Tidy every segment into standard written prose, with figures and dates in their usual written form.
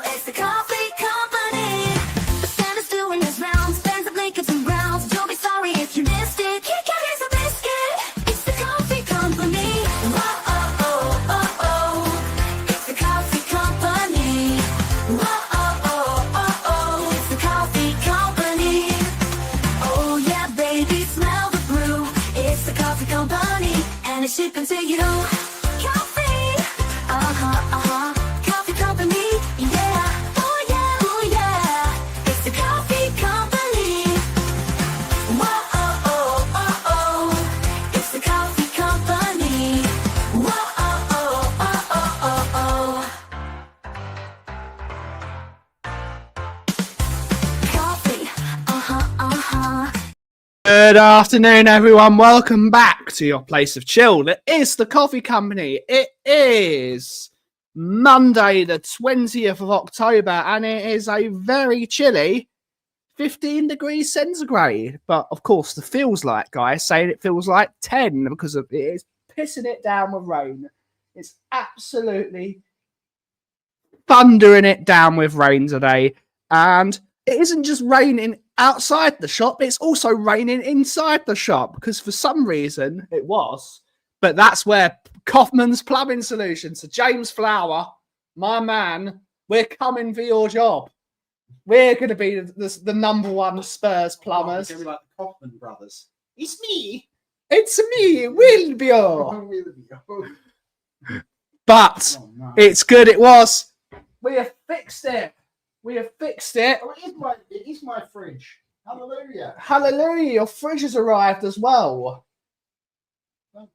It's the Kauffie Company. The Santa's doing his rounds, fans of blankets and browns. Don't be sorry if you missed it. Kit Kat is a biscuit. It's the Kauffie Company. Whoa, oh, oh, oh, oh. It's the Kauffie Company. Whoa, oh, oh, oh, oh. It's the Kauffie Company. Oh yeah, baby, smell the brew. It's the Kauffie Company, and it's shipping to you. Kauffie, uh-huh, uh-huh. Kauffie Company, yeah. Oh yeah, it's the Kauffie Company. Whoa, oh, oh, oh, oh. It's the Kauffie Company. Whoa, oh, oh, oh, oh, oh, oh. Kauffie, uh-huh, uh-huh. Good afternoon, everyone. Welcome back to your place of chill. It is the Kauffie Company. It is Monday, the 20th of October, and it is a very chilly 15 degrees centigrade. But of course, the feels like guys saying it feels like 10 because it is pissing it down with rain. It's absolutely thundering it down with rain today, and it isn't just raining outside the shop, it's also raining inside the shop because for some reason it was. But that's where Kauffman's Plumbing Solutions, so James Flower, my man, we're coming for your job. We're going to be the number one Spurs plumbers. It's going to be like the Kauffman brothers. It's me. It's me, Wilbio. But Oh, no. it's good. It was. We have fixed it. We have fixed it. Oh, it is my fridge. Hallelujah. Hallelujah, your fridge has arrived as well.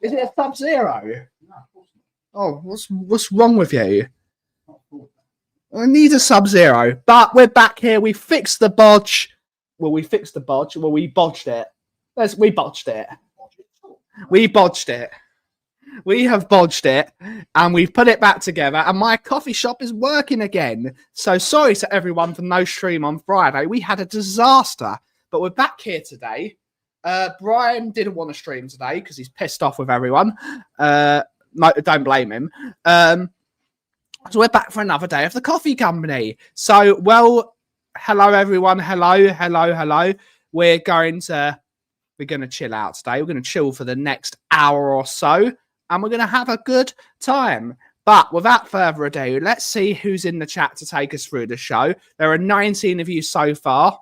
Is it a Sub-Zero? No, of course Oh, what's wrong with you? not. I need a Sub-Zero. But we're back here. We fixed the bodge. Well, we fixed the bodge. Well, we bodged it. We bodged it. We bodged it. We have bodged it, and we've put it back together, and my coffee shop is working again. So sorry to everyone for no stream on Friday. We had a disaster, but we're back here today. Brian didn't want to stream today because he's pissed off with everyone. No, don't blame him. So we're back for another day of the Kauffie Company. So, well, hello everyone. Hello. We're going to chill out today. We're going to chill for the next hour or so, and we're going to have a good time. But without further ado, let's see who's in the chat to take us through the show. There are 19 of you so far.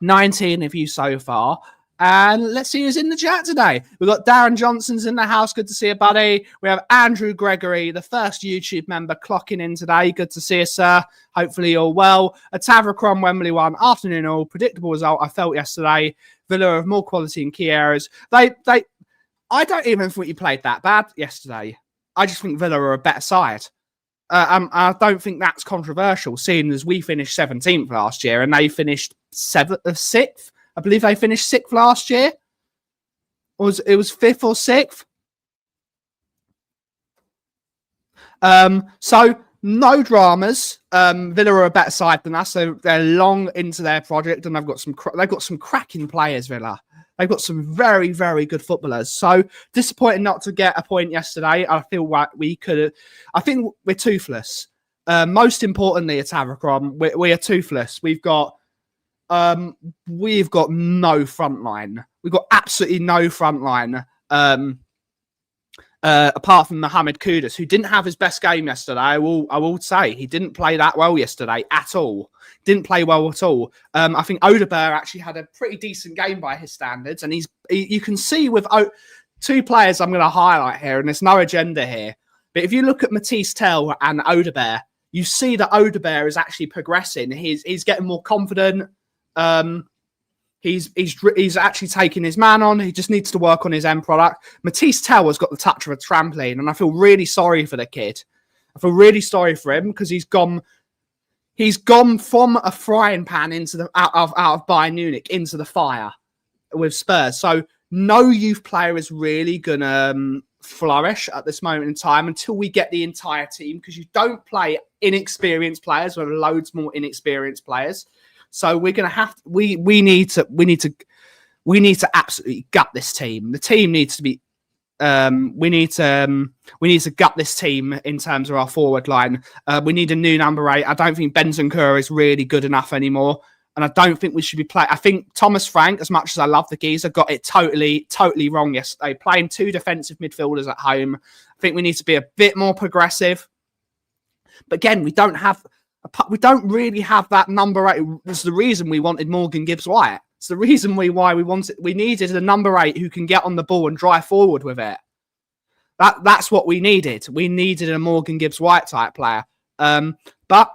19 of you so far. And let's see who's in the chat today. We've got Darren Johnson's in the house. Good to see you, buddy. We have Andrew Gregory, the first YouTube member, clocking in today. Good to see you, sir. Hopefully you're well. A Tavracron Wembley one. Afternoon all. Predictable result I felt yesterday. Villa have more quality in key areas. I don't even think you played that bad yesterday. I just think Villa are a better side. I don't think that's controversial, seeing as we finished 17th last year and they finished 6th. I believe they finished 6th last year. It was 5th or 6th. So no dramas. Villa are a better side than us, so they're long into their project, and they've got some cracking players. Villa, they've got some very, very good footballers. So disappointing not to get a point yesterday. I feel like we could. I think we're toothless. Most importantly, at Abercrombie, we are toothless. We've got no front line. We've got absolutely no front line. Apart from Mohamed Kudus, who didn't have his best game yesterday. I will say he didn't play that well yesterday at all. Didn't play well at all. I think Odebear actually had a pretty decent game by his standards, and you can see with two players I'm going to highlight here, and there's no agenda here. But if you look at Matisse Tell and Odebear, you see that Odebear is actually progressing. He's getting more confident. He's actually taking his man on. He just needs to work on his end product. Matisse Tell has got the touch of a trampoline, and I feel really sorry for the kid. I feel really sorry for him because he's gone from a frying pan into the out of Bayern Munich into the fire with Spurs. So no youth player is really gonna flourish at this moment in time until we get the entire team, because you don't play inexperienced players with loads more inexperienced players. So we're gonna have to, we need to absolutely gut this team. The team needs to be we need to gut this team in terms of our forward line. We need a new number 8. I don't think Bentancur is really good enough anymore, and I don't think we should be playing. I think Thomas Frank, as much as I love the geezer, got it totally wrong yesterday. Playing 2 defensive midfielders at home. I think we need to be a bit more progressive. But again, we don't really have that number 8. It's the reason we wanted Morgan Gibbs-White. It's the reason why we needed a number 8 who can get on the ball and drive forward with it. That's what we needed. We needed a Morgan Gibbs-White type player. But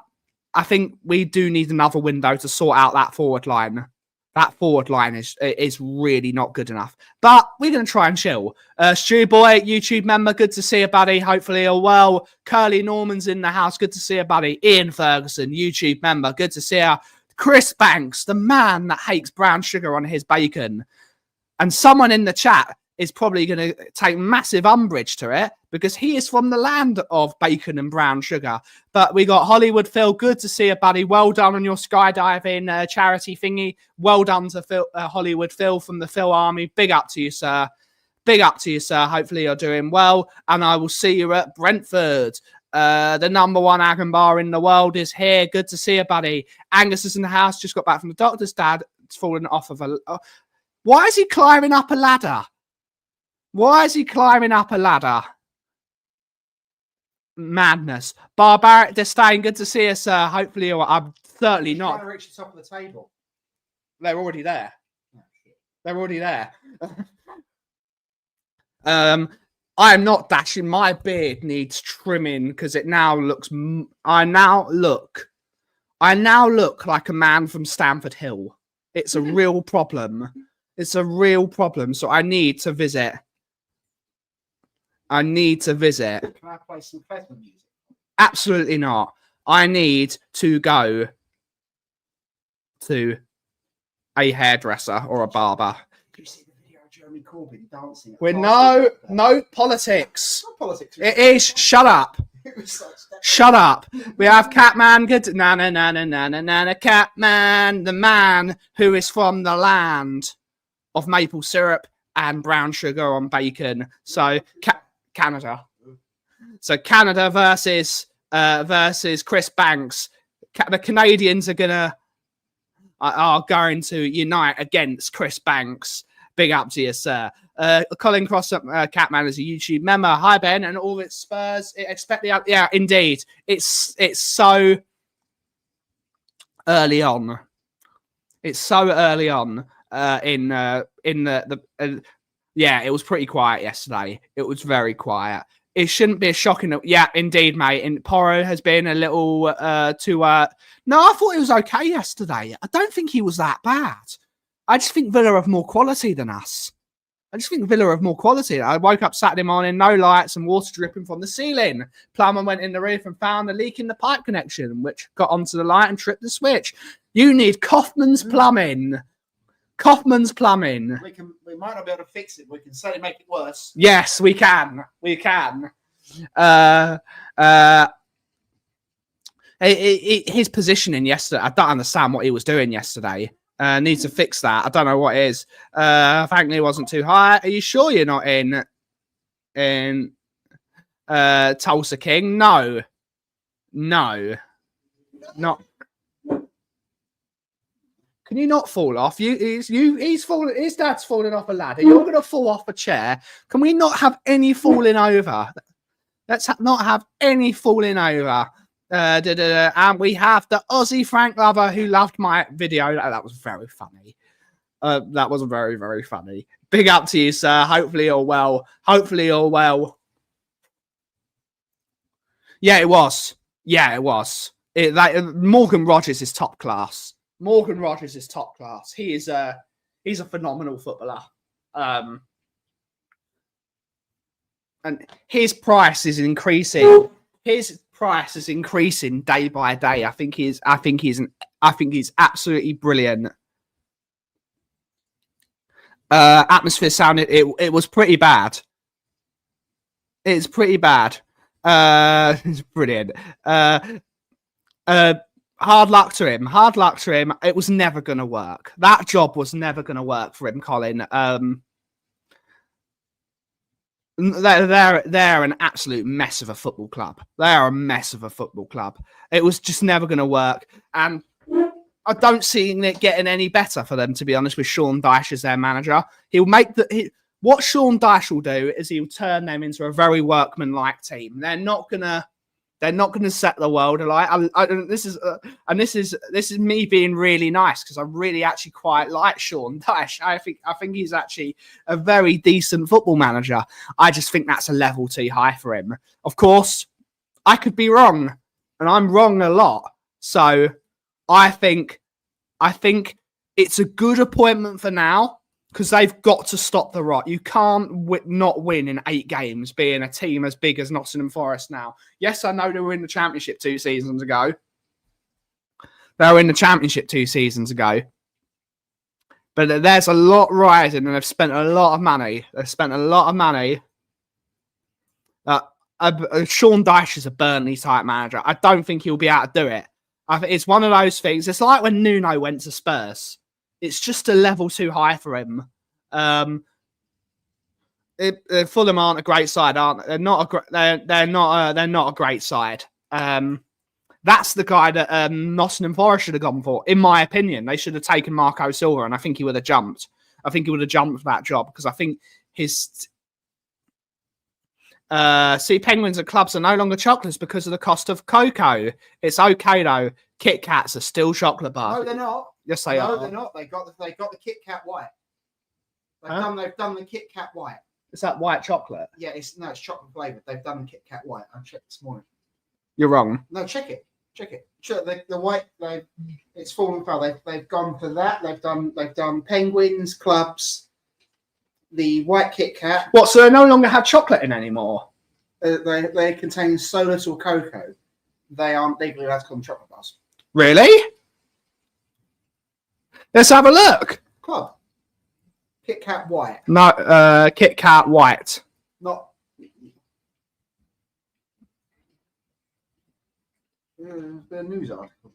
I think we do need another window to sort out that forward line. That forward line is really not good enough. But we're going to try and chill. Stu Boy, YouTube member, good to see you, buddy. Hopefully you're well. Curly Norman's in the house. Good to see you, buddy. Ian Ferguson, YouTube member. Good to see you. Chris Banks, the man that hates brown sugar on his bacon. And someone in the chat is probably going to take massive umbrage to it because he is from the land of bacon and brown sugar. But we got Hollywood Phil. Good to see you, buddy. Well done on your skydiving charity thingy. Well done to Phil, Hollywood Phil from the Phil Army. Big up to you, sir. Big up to you, sir. Hopefully you're doing well. And I will see you at Brentford. The number 1 Agon bar in the world is here. Good to see you, buddy. Angus is in the house. Just got back from the doctor's. Dad, it's fallen off of a... Why is he climbing up a ladder? Why is he climbing up a ladder? Madness. Barbaric Disdain, good to see you, sir. Hopefully I'm certainly not. Trying to reach the top of the table. They're already there. They're already there. I am not dashing. My beard needs trimming because it now looks... I now look like a man from Stamford Hill. It's a real problem. It's a real problem. So I need to visit. Can I play some Kauffman music? Absolutely not. I need to go to a hairdresser or a barber. Did you see the video of Jeremy Corbyn dancing? With no politics. Not politics. It is. Shut up. It was like Shut up. We have Catman. Good. Na na na na na na na. Catman, the man who is from the land of maple syrup and brown sugar on bacon. So Canada. So Canada versus Chris Banks. The Canadians are going to unite against Chris Banks. Big up to you, sir. Colin Cross, Catman, is a YouTube member. Hi, Ben, and all its Spurs. Expect the yeah, indeed. It's so early on. It's so early on in the yeah. It was pretty quiet yesterday. It was very quiet. It shouldn't be a shocking. Yeah, indeed, mate. And Porro has been a little too. No, I thought it was okay yesterday. I don't think he was that bad. I just think Villa have more quality than us. I woke up Saturday morning, no lights and water dripping from the ceiling. Plumber went in the roof and found a leak in the pipe connection, which got onto the light and tripped the switch. You need Kauffman's plumbing. Kauffman's plumbing. We might not be able to fix it. We can certainly make it worse. Yes, we can. We can. His positioning yesterday, I don't understand what he was doing yesterday. Needs to fix that. I don't know what it is. Thankfully, it wasn't too high. Are you sure you're not in Tulsa King? No, not. Can you not fall off? He's falling. His dad's falling off a ladder. You're going to fall off a chair. Can we not have any falling over? Let's not have any falling over. And we have the Aussie Frank lover who loved my video. That was very funny. That was very, very funny. Big up to you, sir. Hopefully you're well. Hopefully you're well. Yeah, it was. Yeah, it was. Morgan Rogers is top class. Morgan Rogers is top class. He's a phenomenal footballer. And his price is increasing. His price is increasing day by day. I think he's absolutely brilliant. Atmosphere sounded it was pretty bad. It's pretty bad. It's brilliant. Hard luck to him. Hard luck to him. It was never going to work. That job was never going to work for him, Colin. They're an absolute mess of a football club. They are a mess of a football club. It was just never going to work. And I don't see it getting any better for them, to be honest, with Sean Dyche as their manager. He'll make what Sean Dyche will do is he'll turn them into a very workmanlike team. They're not gonna set the world alight. This is me being really nice because I really actually quite like Sean Dyche. I think he's actually a very decent football manager. I just think that's a level too high for him. Of course, I could be wrong, and I'm wrong a lot. So I think it's a good appointment for now because they've got to stop the rot. You can't not win in 8 games being a team as big as Nottingham Forest now. Yes, I know they were in the Championship 2 seasons ago. They were in the Championship 2 seasons ago. But there's a lot riding and they've spent a lot of money. Sean Dyche is a Burnley-type manager. I don't think he'll be able to do it. I think it's one of those things. It's like when Nuno went to Spurs. It's just a level too high for him. Fulham aren't a great side, aren't they? They're not a great side. That's the guy that Nottingham Forest should have gone for, in my opinion. They should have taken Marco Silva, and I think he would have jumped. I think he would have jumped for that job because I think his. Penguins and clubs are no longer chocolates because of the cost of cocoa. It's okay though. Kit Kats are still chocolate bars. No, they're not. Yes, they are. No, they're not. They got the Kit Kat white. They've done the Kit Kat white. Is that white chocolate? Yeah, it's chocolate flavored. They've done the Kit Kat white. I checked this morning. You're wrong. No, check it. Check the white. It's fallen foul. They've gone for that. They've done Penguins, clubs, the white Kit Kat. What? So they no longer have chocolate in anymore? They contain so little cocoa. They aren't legally allowed to call them chocolate bars. Really? Let's have a look. Club. Kit Kat white. No, Kit Kat white. Not. The news article.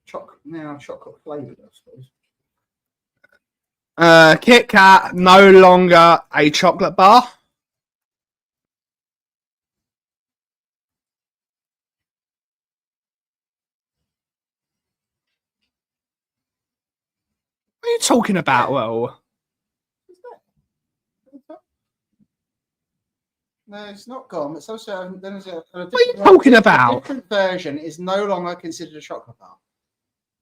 Chocolate flavoured, I suppose. Kit Kat no longer a chocolate bar. What are you talking about, Will? No, it's not gone. It's also there's a What are you talking about? A different version is no longer considered a chocolate bar.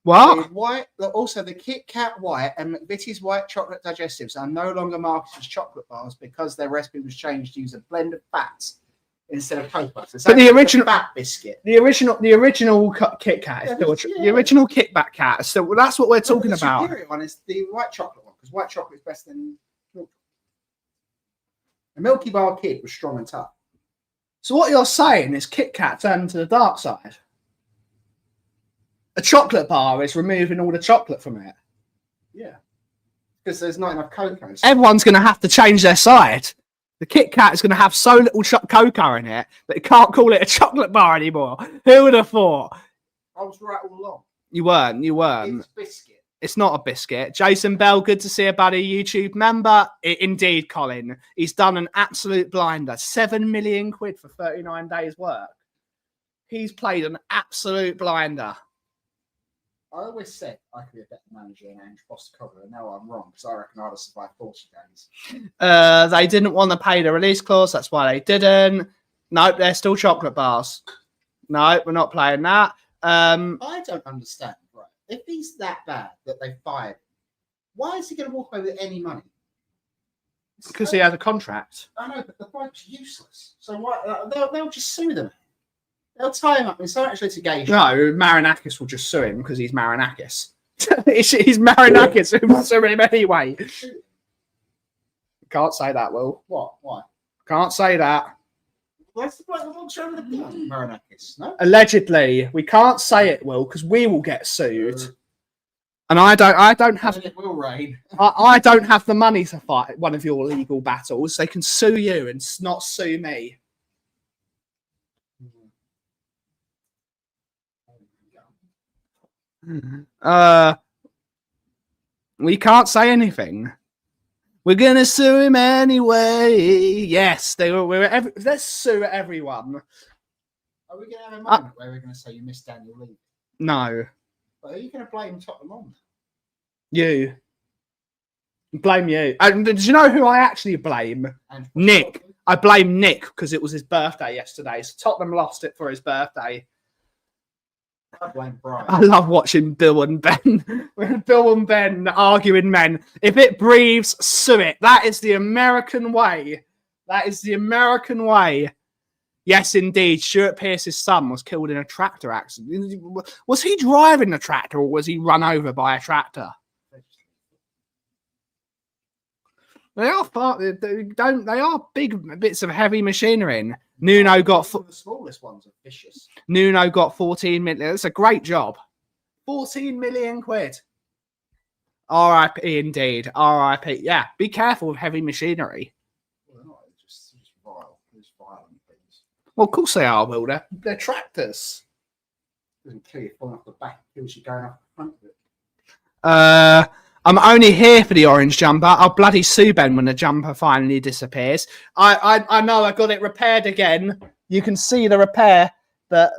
What? The white, also the Kit Kat white and McVitie's white chocolate digestives are no longer marketed as chocolate bars because their recipe was changed to use a blend of fats instead of cocoa. But the original fat biscuit, the original Kit Kat is still the original Kit Kat. So that's what we're talking about. The superior one is the white chocolate one because white chocolate is better than milk. The Milky Bar Kid was strong and tough. So what you're saying is Kit Kat turned to the dark side. A chocolate bar is removing all the chocolate from it. Yeah, because there's not enough cocoa. Everyone's going to have to change their side. The Kit Kat is going to have so little cocoa in it that you can't call it a chocolate bar anymore. Who would have thought? I was right all along. You weren't. It's biscuit. It's not a biscuit. Jason Bell, good to see a buddy YouTube member. Indeed, Colin. He's done an absolute blinder. 7 million quid for 39 days work. He's played an absolute blinder. I always said I could be a better manager than Andrew Foster-Cobler, and now I'm wrong because I reckon I'd have survived 40 days. They didn't want to pay the release clause. That's why they didn't. Nope, they're still chocolate bars. No, we're not playing that. I don't understand, right? If he's that bad that they fired him, why is he going to walk away with any money? Because he has a contract. I know, but the bloke's useless. So why? They'll just sue them. They'll tie him up in so much litigation. No, Marinakis will just sue him because he's Marinakis. He's Marinakis who will sue him anyway. Can't say that, Will. What? Why? Can't say that. What's the bloke that walks around with a gun? Marinakis, no? Allegedly. We can't say it, Will, because we will get sued. And I don't have It will rain. I don't have the money to fight one of your legal battles. They can sue you and not sue me. We can't say anything. We're gonna sue him anyway. Yes, let's sue everyone. Are we going to have a moment where we're going to say you missed Daniel Lee? No, But are you going to blame Tottenham on? you. Blame you. And did you know who I actually blame? And Nick. I blame Nick because it was his birthday yesterday. So Tottenham lost it for his birthday. I blame Brian. I love watching Bill and Ben. Bill and Ben arguing men. If it breathes, sue it. That is the American way. That is the American way. Yes, indeed. Stuart Pearce's son was killed in a tractor accident. Was he driving the tractor or was he run over by a tractor? They are big bits of heavy machinery. Nuno got the smallest ones are vicious. Nuno got 14 million. That's a great job. 14 million quid. R.I.P. indeed. R.I.P. Yeah, be careful with heavy machinery. Well, they're not. It's just vile. It's violent things. Well, of course they are, Will. They're tractors. Doesn't kill you falling off the back. It kills you going off the front of it. I'm only here for the orange jumper. I'll bloody sue Ben when the jumper finally disappears. I know I got it repaired again. You can see the repair that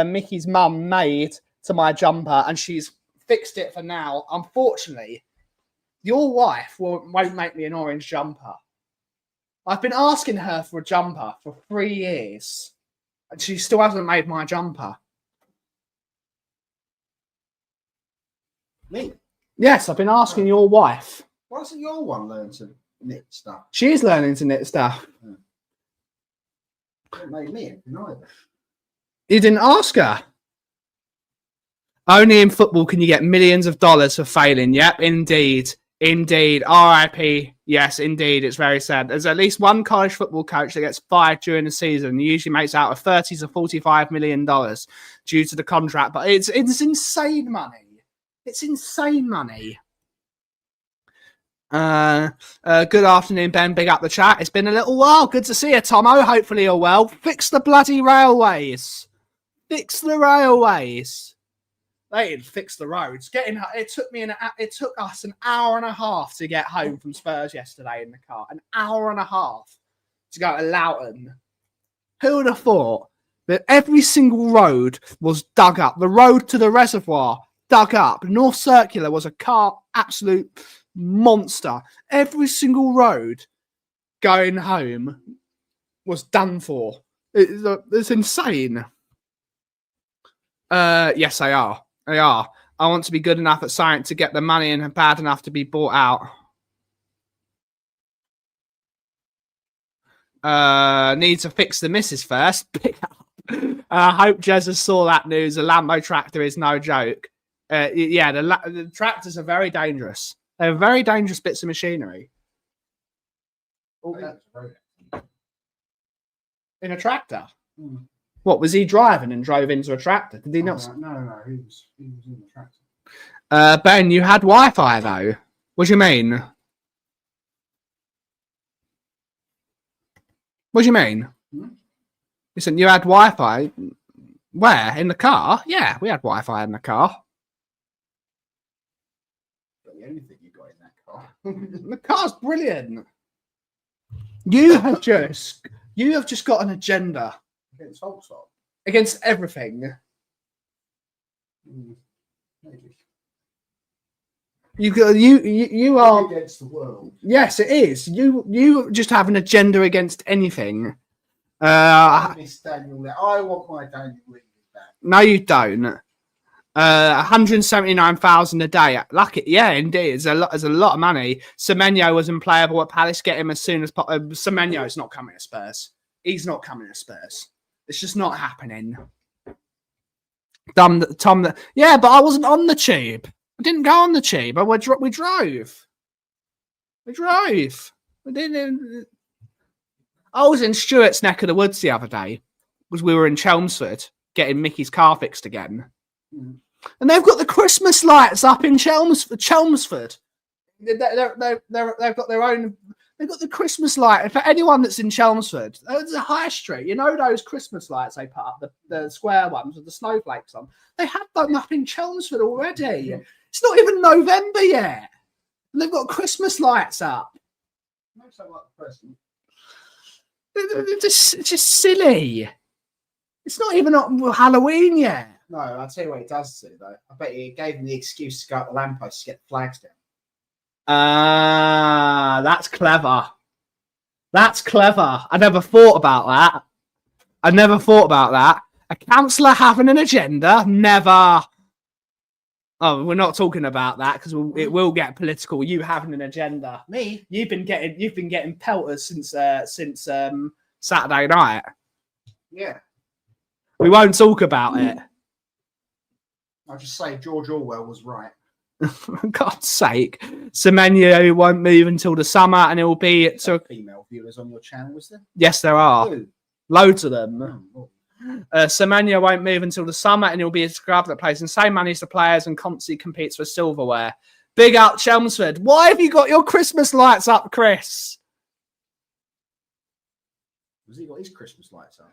Mickey's mum made to my jumper, and she's fixed it for now. Unfortunately, your wife won't make me an orange jumper. I've been asking her for a jumper for 3 years, and she still hasn't made my jumper. Me? Yes, I've been asking your wife. Why doesn't your one learn to knit stuff? She is learning to knit stuff. It made me anything either. You didn't ask her. Only in football can you get millions of dollars for failing. Yep, indeed. Indeed. R.I.P. Yes, indeed. It's very sad. There's at least one college football coach that gets fired during the season. He usually makes out of $30 to $45 million due to the contract. But it's insane money. It's insane money. Good afternoon, Ben. Big up the chat. It's been a little while. Good to see you, Tomo. Hopefully you're well. Fix the bloody railways. Fix the railways. They didn't fix the roads. It took us an hour and a half to get home from Spurs yesterday in the car. An hour and a half to go to Loughton. Who would have thought that every single road was dug up? The road to the reservoir dug up. North Circular was a absolute monster. Every single road going home was done for. It's insane. Yes, they are. They are. I want to be good enough at science to get the money and bad enough to be bought out. Need to fix the missus first. I hope Jesus saw that news. A Lambo tractor is no joke. Yeah, the tractors are very dangerous. They're very dangerous bits of machinery. In a tractor? Mm. What, was he driving and drove into a tractor? Did he not? No, he was in the tractor. Ben, you had Wi-Fi though. What do you mean? What do you mean? Hmm? Listen, you had Wi-Fi. Where? In the car? Yeah, we had Wi-Fi in the car. The only thing you got in that car. The car's brilliant. You have just got an agenda Against Volkswagen. against everything. Maybe. You are Against the world. yes, it is. You just have an agenda against anything. I miss Daniel Lee. I want my Daniel Lee back. No, you don't. 179,000 a day. Lucky, yeah, indeed. It's a lot of money. Semenyo was unplayable at Palace. Get him as soon as possible. Semenyo's not coming to Spurs. He's not coming to Spurs. It's just not happening. Tom, yeah, but I wasn't on the tube. I didn't go on the tube. We drove. We drove. We didn't. I was in Stuart's neck of the woods the other day because we were in Chelmsford getting Mickey's car fixed again. Mm. And they've got the Christmas lights up in Chelmsford. They've got their own. They've got the Christmas light. For anyone that's in Chelmsford, there's a high street. You know those Christmas lights they put up, the square ones with the snowflakes on. They had them up in Chelmsford already. Yeah. It's not even November yet. And they've got Christmas lights up. Looks like the present. It's just silly. It's not even Halloween yet. No, I'll tell you what it does do, though. I bet you it gave them the excuse to go up the lamppost to get the flags down. That's clever. That's clever. I never thought about that. A councillor having an agenda? Never. Oh, we're not talking about that because it will get political. You having an agenda? Me? You've been getting pelters since Saturday night. Yeah. We won't talk about it. I'll just say George Orwell was right. For God's sake. Semenyo won't move until the summer and it will be... So, female viewers on your channel, was there? yes, there are. Who? Loads of them. Oh, Semenyo won't move until the summer and he'll be a scrub that plays the same money as the players and constantly competes for silverware. Big up Chelmsford. Why have you got your Christmas lights up, Chris? has he got his Christmas lights up?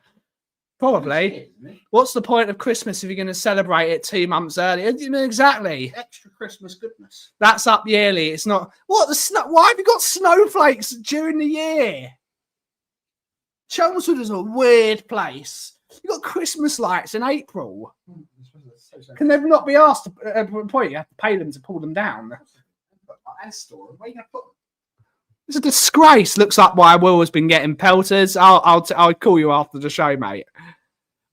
Probably. What's the point of Christmas if you're going to celebrate it 2 months earlier? Exactly. Extra Christmas goodness. That's up yearly. It's not. What the snow? Why have you got snowflakes during the year? Chelmsford is a weird place. You got Christmas lights in April. Can they not be asked to at a point? You have to pay them to pull them down. And store them. Where are you going to put them? It's a disgrace. Looks like why Will has been getting pelters. I'll call you after the show, mate.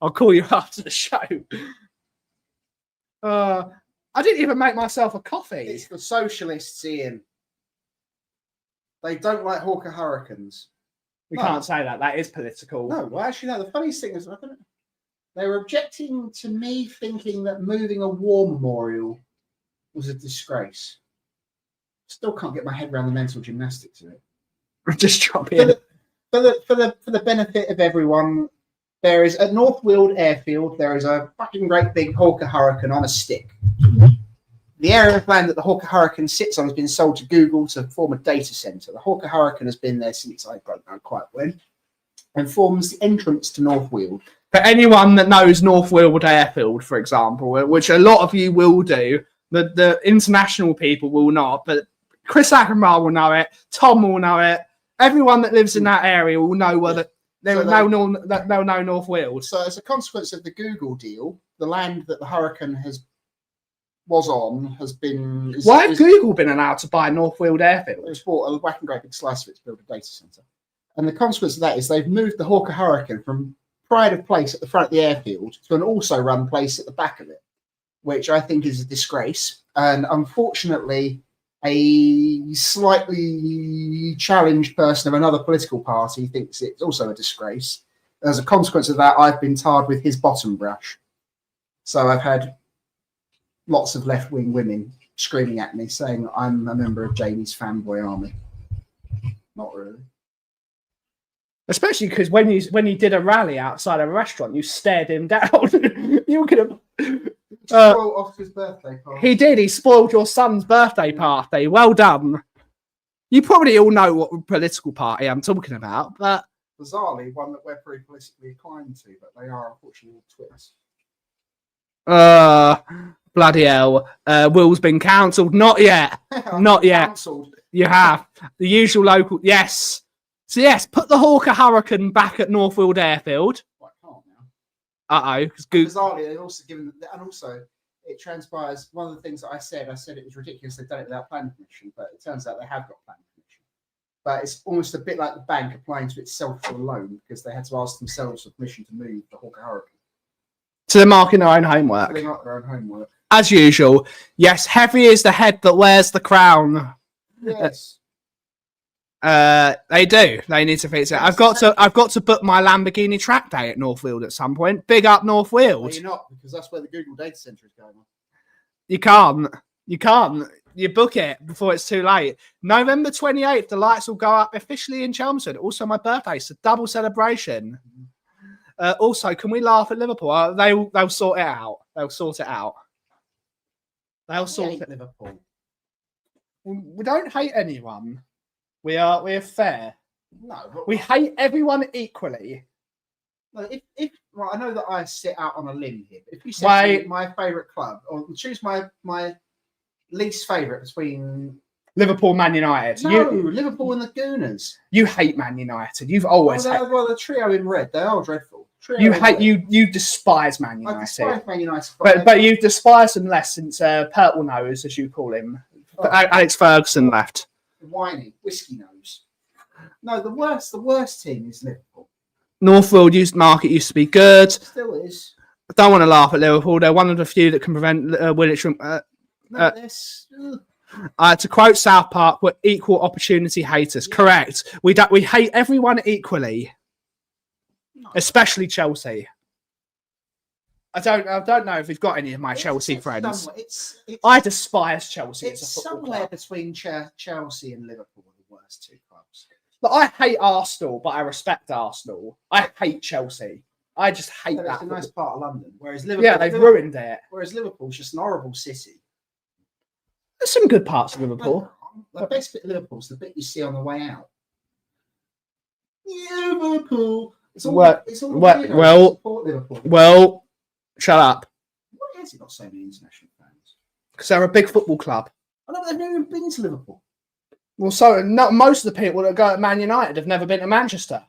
I'll call you after the show. I didn't even make myself a coffee. It's the socialists, Ian. They don't like Hawker Hurricanes. We No. can't say that. That is political. No, well, actually, no. The funniest thing is, they were objecting to me thinking that moving a war memorial was a disgrace. Still can't get my head around the mental gymnastics of it. Just drop it. For the benefit of everyone, there is at North Weald Airfield. There is a fucking great big Hawker Hurricane on a stick. The area of land that the Hawker Hurricane sits on has been sold to Google to form a data center. The Hawker Hurricane has been there since I don't know quite when, and forms the entrance to North Weald. For anyone that knows North Weald Airfield, for example, which a lot of you will do, the international people will not, but Chris Ackenball will know it, Tom will know it, everyone that lives in that area will know whether they'll know North Weald. So as a consequence of the Google deal, the land that the Hurricane was on has been... Why has Google been allowed to buy North Weald Airfield? It's bought a whacking great big slice of it to build a data center. And the consequence of that is they've moved the Hawker Hurricane from pride of place at the front of the airfield to an also run place at the back of it, which I think is a disgrace. And unfortunately, a slightly challenged person of another political party thinks it's also a disgrace. As a consequence of that, I've been tarred with his bottom brush. So I've had lots of left-wing women screaming at me saying I'm a member of Jamie's fanboy army. Not really. Especially because when you did a rally outside a restaurant, you stared him down. You could have. Spoiled off his birthday party. He did. He spoiled your son's birthday party. Well done. You probably all know what political party I'm talking about, but bizarrely one that we're pretty politically inclined to, but they are unfortunately all twits. Bloody hell. Will's been cancelled. Not yet. Not yet. Cancelled. You have. The usual local. Yes. So, yes, put the Hawker Hurricane back at Northfield Airfield. Well, I can't now. Uh-oh. Bizarrely, they've also given, and also it transpires. One of the things that I said it was ridiculous they've done it without planning permission, but it turns out they have got planning permission. But it's almost a bit like the bank applying to itself for a loan because they had to ask themselves for permission to move the Hawker Hurricane. So they're marking their own homework. They mark their own homework. As usual. Yes, heavy is the head that wears the crown. Yes. They do. They need to fix it. I've got to book my Lamborghini track day at Northfield at some point. Big up Northfield. Well, you're not, because that's where the Google data center is going on. You can't. You can't. You book it before it's too late. November 28th, the lights will go up officially in Chelmsford. Also my birthday, so double celebration. Also, can we laugh at Liverpool? They'll sort it out. They'll sort it out. They'll sort it. Liverpool. We don't hate anyone. We're fair. No, but We hate everyone equally. no, if well, I know that I sit out on a limb here, but if you say to me my favourite club, or choose my least favourite between Liverpool, Man United. no, Liverpool and the Gooners. You hate Man United. You've always hated. Well, the trio in red, they are dreadful. You despise Man I United. despise Man United, But you've despised them less since Purple Nose, as you call him. Alex Ferguson left. Whiny, whiskey nose. No, the worst team is Liverpool. Northfield Market used to be good. Still is. I don't want to laugh at Liverpool. They're one of the few that can prevent Woolwich from. To quote South Park, we're equal opportunity haters. Yeah. Correct. We hate everyone equally, especially Chelsea. I don't know if we've got any of my Chelsea friends. I despise Chelsea. It's somewhere between Chelsea and Liverpool, the worst two clubs. But I hate Arsenal, but I respect Arsenal. I hate Chelsea. I just hate that. It's a nice part of London. Whereas Liverpool, yeah, they've ruined it. Whereas Liverpool's just an horrible city. There's some good parts of Liverpool. The best bit of Liverpool's the bit you see on the way out. Liverpool. It's all well, shut up. Why has it got so many international fans? Because they're a big football club. I know they've never even been to Liverpool. Well, so not most of the people that go at Man United have never been to Manchester.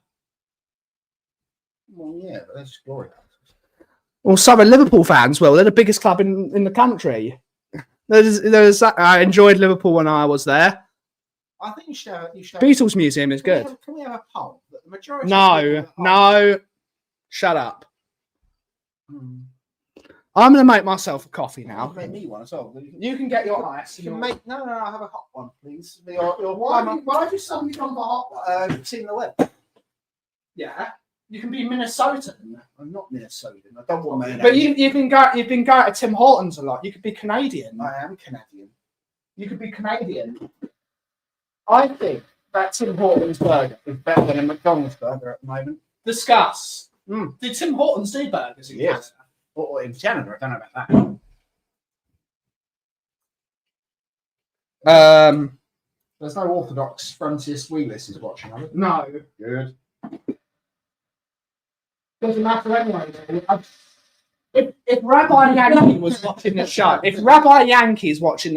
Well, yeah, but that's just glory. Well, some are Liverpool fans. Well, they're the biggest club in the country. I enjoyed Liverpool when I was there. I think you should have Beatles Museum is good. Can we have a poll? That the majority No. Shut up. I'm going to make myself a coffee now. Make me one as well. You can get your ice. You can make no. I have a hot one, please. Why have you suddenly gone for hot one? Seen the web. Yeah. You can be Minnesotan. I'm not Minnesotan. I don't want to. But you've been going to Tim Hortons a lot. You could be Canadian. I am Canadian. You could be Canadian. I think that Tim Hortons burger is better than a McDonald's burger at the moment. Discuss. Did Tim Hortons do burgers in Canada? Or in Canada, I don't know about that. There's no Orthodox frontist Wheelers is watching, are there? No. Good. Doesn't matter anyway. If Rabbi Yankee was watching the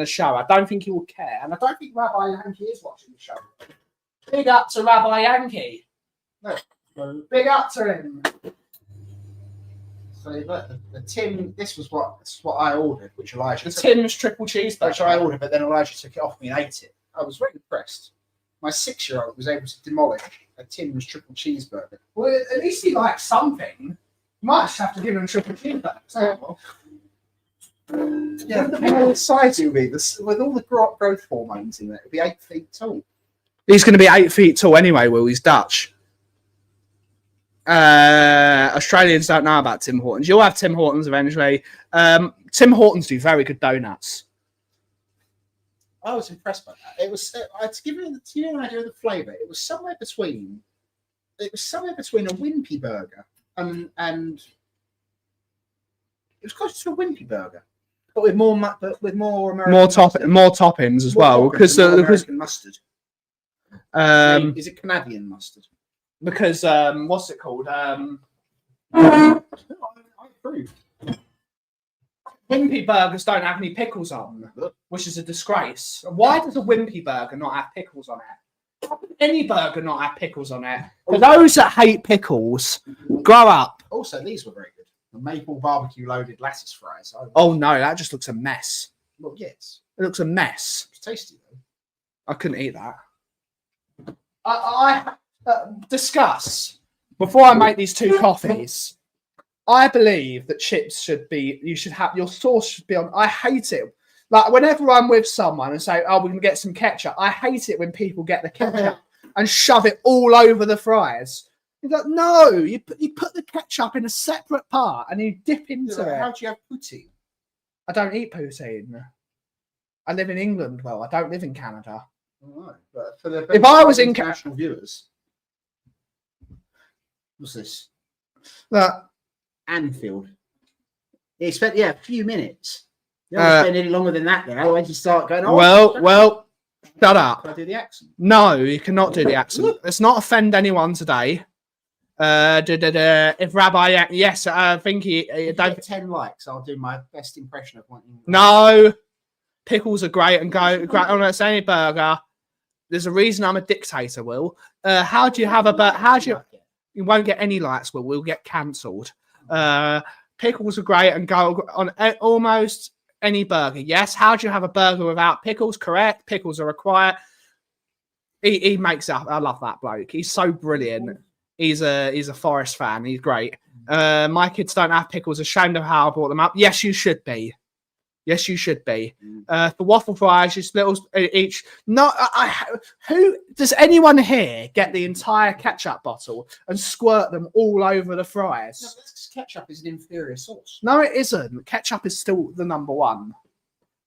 show, I don't think he would care. And I don't think Rabbi Yankee is watching the show. Big up to Rabbi Yankee. No. Big up to him. So the Tim, this was what I ordered, which Elijah took. Tim's triple cheeseburger. Which I ordered, but then Elijah took it off me and ate it. I was very impressed. My 6-year-old was able to demolish a Tim's triple cheeseburger. Well, at least he likes something. You might just have to give him a triple cheeseburger. Yeah, how size it would be with all the growth hormones in it. It'd be 8 feet tall. He's going to be 8 feet tall anyway. Will he's Dutch. Australians don't know about Tim Hortons. You'll have Tim Hortons eventually. Tim Hortons do very good donuts. I was impressed by that. It was to give you an idea of the flavour. It was somewhere between a Wimpy burger and it was close to a Wimpy burger, but with more American more toppings as well because American mustard. Is it Canadian mustard? because what's it called? I approve. Wimpy burgers don't have any pickles on them, which is a disgrace. Why does a wimpy burger not have pickles on it? How can any burger not have pickles on it? For those that hate pickles, grow up. Also, these were very good. The maple barbecue loaded lettuce fries. Oh no, that just looks a mess. Well, yes. It looks a mess. It's tasty though. I couldn't eat that. I discuss before I make these two coffees. I believe that chips should be. You should have your sauce should be on. I hate it. Like whenever I'm with someone and say, "Oh, we can get some ketchup." I hate it when people get the ketchup and shove it all over the fries. You're like, no, you put the ketchup in a separate part and you dip into it. How do you have poutine? I don't eat poutine. I live in England. Well, I don't live in Canada. Right, but for the If I was in international viewers, what's this? Look, Anfield. You expect a few minutes. You don't spend any longer than that. Then otherwise you start going. Oh, well, shut up. Can I do the accent? No, you cannot do the accent. Let's not offend anyone today. If Rabbi, yes, I think he If don't. you get 10 likes, I'll do my best impression of one. No, pickles are great and go great on any burger. There's a reason I'm a dictator. Will, how do you have a how do you? You won't get any likes. We'll get cancelled. Pickles are great and go on almost any burger. Yes. How do you have a burger without pickles? Correct. Pickles are required. He makes up. I love that bloke. He's so brilliant. He's a Forest fan. He's great. My kids don't have pickles. Ashamed of how I brought them up. Yes, you should be. Yes, you should be. For waffle fries, just little each. No, who does anyone here get the entire ketchup bottle and squirt them all over the fries? No, that's 'cause ketchup is an inferior sauce. No, it isn't. Ketchup is still the number one.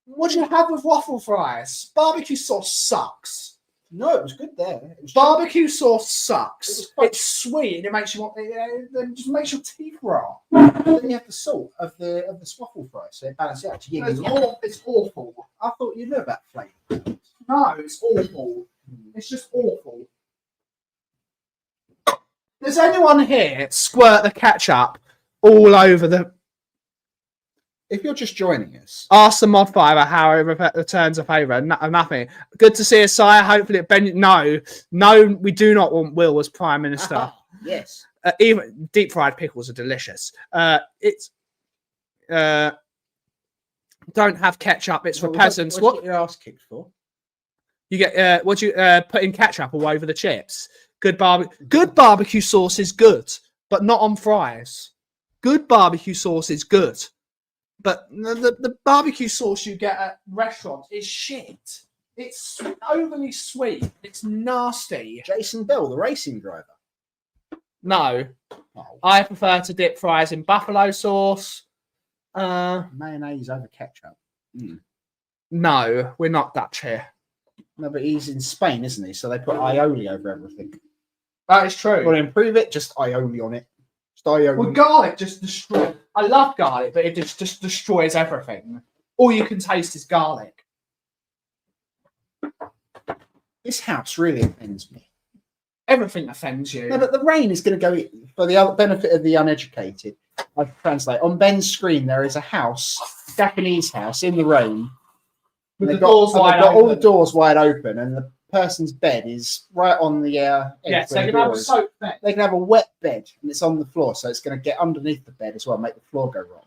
What do you have with waffle fries? Barbecue sauce sucks. No, it was good there. It was Barbecue sauce sucks. It was It's sweet and it makes you want. It just makes your teeth raw. Then you have the salt of the waffle fries, so it balances out. It's awful. I thought you knew about flavour. No, it's awful. It's just awful. Does anyone here squirt the ketchup all over the? If you're just joining us, Ask the mod fiver how it returns a favour. Nothing. Good to see us, sire. Hopefully, no, we do not want Will as prime minister. Yes. Even deep fried pickles are delicious. It's don't have ketchup. It's for peasants. What your ass kicked for? You get? What you put in ketchup all over the chips? Good barbecue sauce is good, but not on fries. Good barbecue sauce is good. But the barbecue sauce you get at restaurants is shit. It's overly sweet. It's nasty. Jason Bell, the racing driver. No. I prefer to dip fries in buffalo sauce. Mayonnaise over ketchup. No, we're not Dutch here. No, but he's in Spain, isn't he? So they put aioli over everything. That is true. Want to improve it? Just aioli on it. Just aioli. Well, garlic just destroys. I love garlic, but it just destroys everything. All you can taste is garlic. This house really offends me. Everything offends you. No, but the rain is going to go for the benefit of the uneducated. I translate. On Ben's screen, there is a house, Japanese house, in the rain. With They've the doors wide got all the open. doors wide open, and the person's bed is right on the edge. Yes, where they the can have door a is. soap bed. They can have a wet bed, and it's on the floor, so it's going to get underneath the bed as well, make the floor go wrong.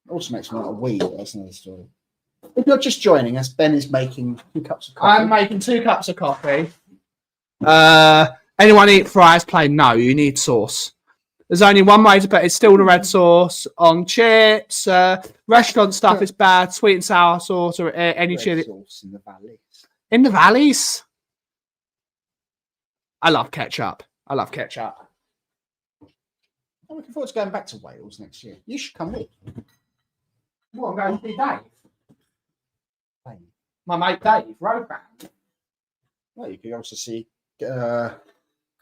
Also makes me want to wee, but that's another story. If you're just joining us, Ben is making 2 cups of coffee. I'm making 2 cups of coffee. Anyone eat fries plain? No, you need sauce. There's only one way to put it. It's still the red sauce on chips. Restaurant stuff is bad. Sweet and sour sauce or any Red chili. sauce in the valleys. In the valleys? I love ketchup. I'm looking forward to going back to Wales next year. You should come with. What, I'm going to see Dave? Dave. My mate Dave, road band. Well, you could also see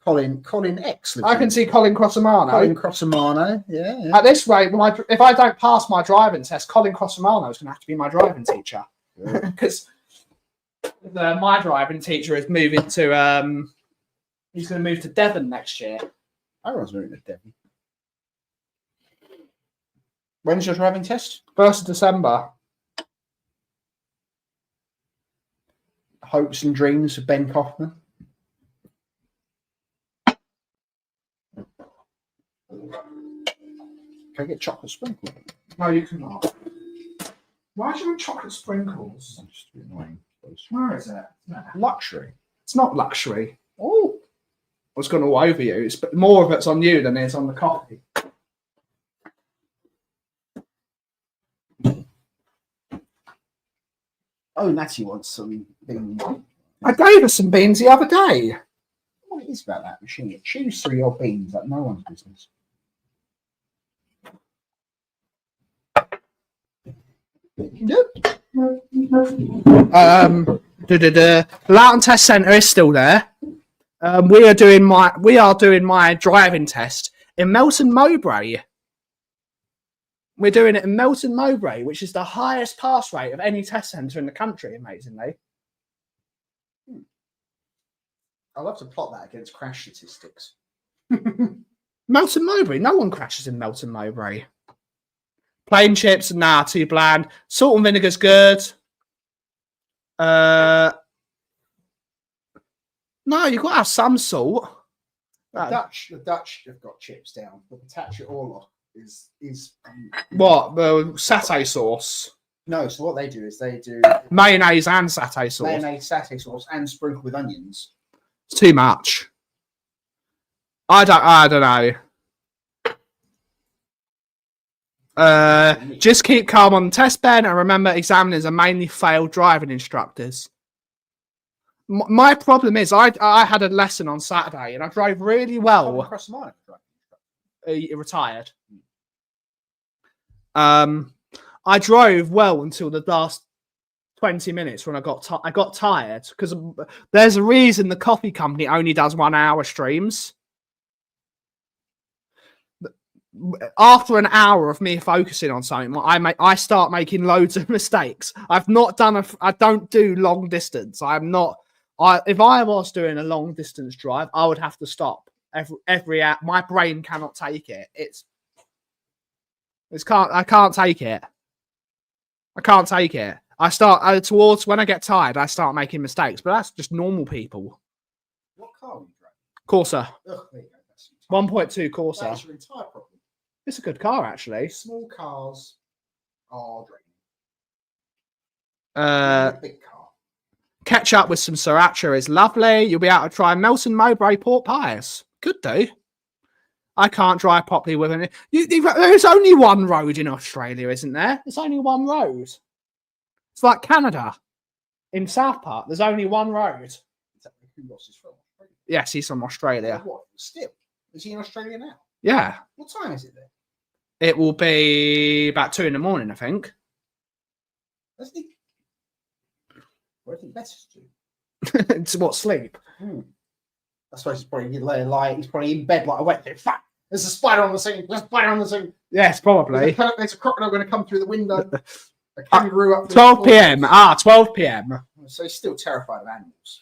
Colin X. I can see Colin Crossamano. Colin Crossamano, yeah. At this rate, if I don't pass my driving test, Colin Crossamano is going to have to be my driving teacher. Because My driving teacher is moving to he's going to move to Devon next year. Everyone's moving to Devon. When's your driving test? 1st of December. Hopes and dreams of Ben Kauffman. Can I get chocolate sprinkles? No, you cannot. Why do you want chocolate sprinkles? That's just annoying. Where is it? Luxury. It's not luxury. Oh, it's gone all over you. It's more of it's on you than it's on the coffee. Oh, Natty wants some beans. I gave her some beans the other day. What it is about that machine? It chews through your beans like no one's business. The Loughton Test Centre is still there. We are doing my driving test in Melton Mowbray. We're doing it in Melton Mowbray, which is the highest pass rate of any test centre in the country, amazingly. I'd love to plot that against crash statistics. Melton Mowbray, no one crashes in Melton Mowbray. Plain chips, nah, too bland. Salt and vinegar's good. No, you've got to have some salt. The Dutch have got chips down, but attach it all off is What? The satay sauce? no. So what they do is they do Mayonnaise and satay sauce. mayonnaise, satay sauce, and sprinkle with onions. It's too much. I don't know. Just keep calm on the test bed and remember examiners are mainly failed driving instructors. My problem is I had a lesson on Saturday and I drove really well. Across the line, Retired. I drove well until the last 20 minutes when I got tired because there's a reason the Kauffie Company only does 1 hour streams. After an hour of me focusing on something, I start making loads of mistakes. I don't do long distance. If I was doing a long distance drive, I would have to stop every hour. My brain cannot take it. I can't take it. I can't take it. I start towards when I get tired, I start making mistakes, but that's just normal people. What car would you drive? Corsa. Ugh, there you go. That's your entire- 1.2 Corsa. That's your entire problem. It's a good car, actually. Small cars are draining. Uh, Big car. Catch up with some sriracha is lovely. You'll be able to try Melton Mowbray pork pies. Good do. I can't drive properly with it. There's only one road in Australia, isn't there? There's only one road. It's like Canada. In South Park, there's only one road. Is that who Ross is from? Yes, he's from Australia. What? Still? Is he in Australia now? Yeah. What time is it there? It will be about 2 a.m, I think. Doesn't he? What do you think better to do? To what, sleep? I suppose he's probably he's probably in bed like I went there. Fuck! There's a spider on the scene. There's a spider on the scene. Yes, probably. There's a crocodile going to come through the window. A kangaroo up. 12 p.m. 12 p.m. So he's still terrified of animals.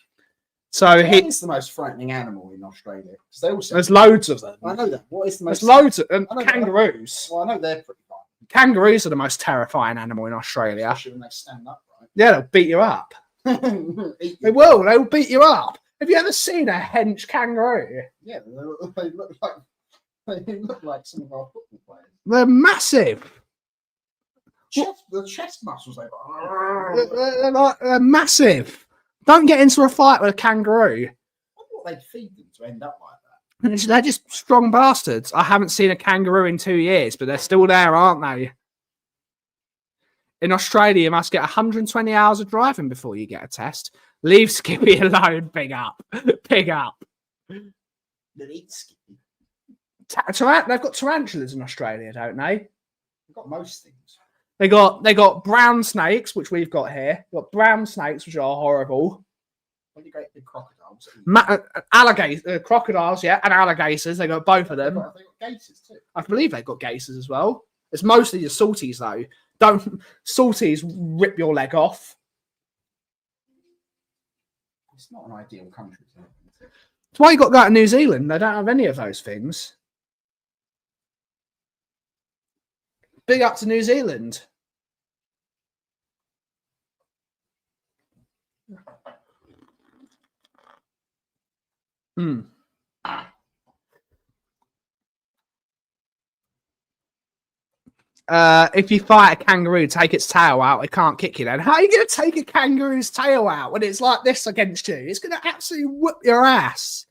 So What is the most frightening animal in Australia? Because they also there's loads of them. I know that. What is the most? There's loads of I know that. kangaroos. Well, I know they're pretty fun. Kangaroos are the most terrifying animal in Australia. Especially when they stand upright. Yeah, they'll beat you up. Eat They you. will. They'll beat you up. Have you ever seen a hench kangaroo? Yeah, they look like some of our football players. They're massive. The chest muscles they've got. They're massive. Don't get into a fight with a kangaroo. I wonder what they'd feed them to end up like that. They're just strong bastards. I haven't seen a kangaroo in 2 years, but they're still there, aren't they? In Australia, you must get 120 hours of driving before you get a test. Leave Skippy alone. Big up. Big up. They eat Skippy. They've got tarantulas in Australia, don't they? They've got most things. They got brown snakes, which we've got here. They've got brown snakes, which are horrible. Really great big crocodiles. Alligators, crocodiles, yeah, and alligators. They got both of them. They've got gators too. I believe they've got gators as well. It's mostly your salties though. Don't salties rip your leg off. It's not an ideal country. That's why you got to go to New Zealand. They don't have any of those things. Big up to New Zealand. If you fight a kangaroo, take its tail out, it can't kick you then. How are you going to take a kangaroo's tail out when it's like this against you? It's going to absolutely whoop your ass.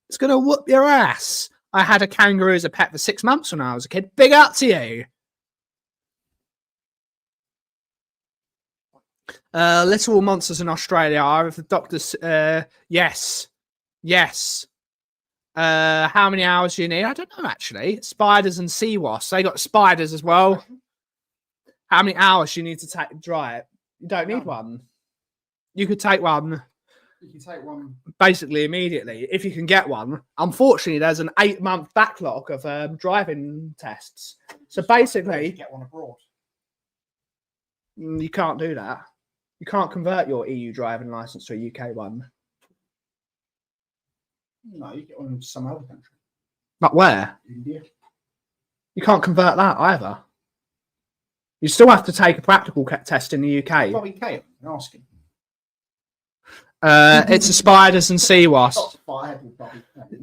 It's going to whoop your ass. I had a kangaroo as a pet for 6 months when I was a kid. Big up to you. Little monsters in Australia are, if the doctors, yes. How many hours do you need? I don't know, actually. Spiders and sea wasps. They got spiders as well. How many hours do you need to dry it? You don't need one. You could take one. You can take one basically immediately if you can get one. Unfortunately, there's an 8-month backlog of driving tests. So basically, get one abroad. You can't do that. You can't convert your EU driving license to a UK one. No, you get one in some other country. But where? India. You can't convert that either. You still have to take a practical test in the UK. Bobby K, ask him. It's a spiders and sea wasps.